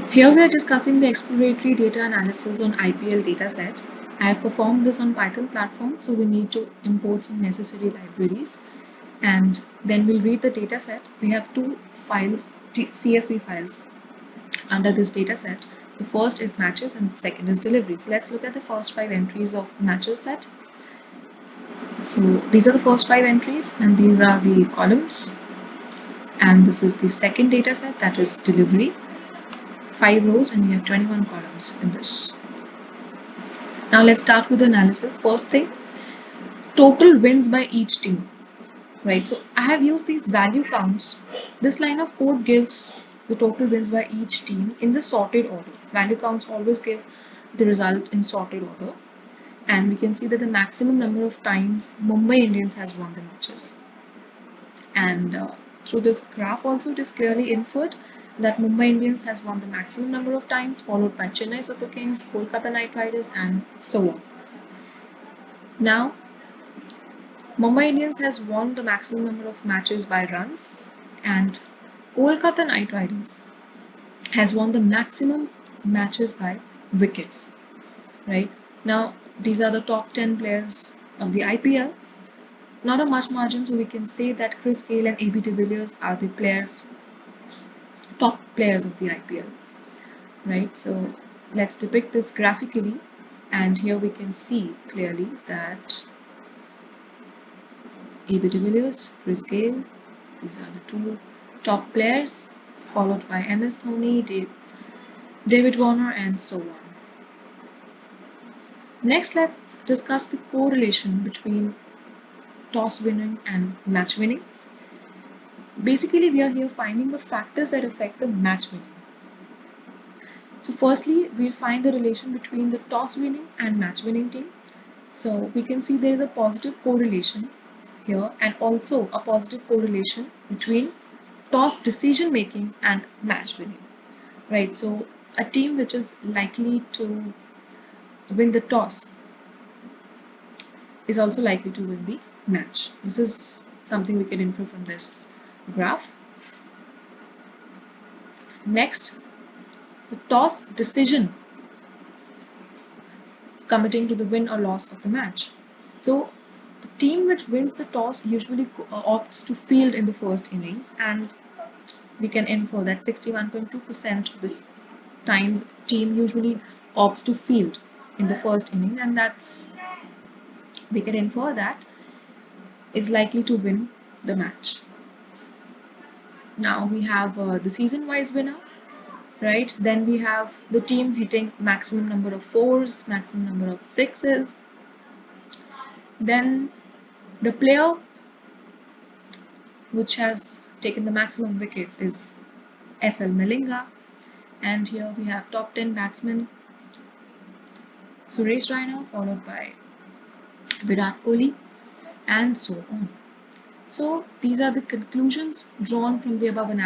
Here we are discussing the exploratory data analysis on IPL dataset. I have performed this on Python platform, so we need to import some necessary libraries, and then we'll read the dataset. We have two files, CSV files under this dataset. The first is matches and the second is deliveries. Let's look at the first 5 entries of matches set. So these are the first 5 entries and these are the columns, and this is the second dataset, that is delivery. 5 rows and we have 21 columns in this. Now let's start with the analysis. First thing, total wins by each team, right? So I have used these value counts. This line of code gives the total wins by each team in the sorted order. Value counts always give the result in sorted order, and we can see that the maximum number of times Mumbai Indians has won the matches. And through this graph also it is clearly inferred that Mumbai Indians has won the maximum number of times, followed by Chennai Super Kings, Kolkata Knight Riders, and so on. Now, Mumbai Indians has won the maximum number of matches by runs, and Kolkata Knight Riders has won the maximum matches by wickets. Right now, these are the top 10 players of the IPL. Not a much margin, so we can say that Chris Gale and AB de Villiers are the top players of the IPL. Right, so let's depict this graphically, and here we can see clearly that AB de Villiers, Chris Gale, these are the two top players, followed by MS Dhoni, David Warner, and so on. Next, let's discuss the correlation between toss winning and match winning. Basically, we are here finding the factors that affect the match winning. So firstly, we'll find the relation between the toss winning and match winning team. So we can see there is a positive correlation here, and also a positive correlation between toss decision making and match winning. Right, so a team which is likely to win the toss is also likely to win the match. This is something we can infer from this graph. Next, the toss decision committing to the win or loss of the match. So the team which wins the toss usually opts to field in the first innings, and we can infer that 61.2% of the times team usually opts to field in the first inning, and that's, we can infer that is likely to win the match. Now we have the season-wise winner, right? Then we have the team hitting maximum number of fours, maximum number of sixes. Then the player which has taken the maximum wickets is SL Malinga, and here we have top 10 batsmen Suresh Raina, followed by Virat Kohli, and so on. So these are the conclusions drawn from the above analysis.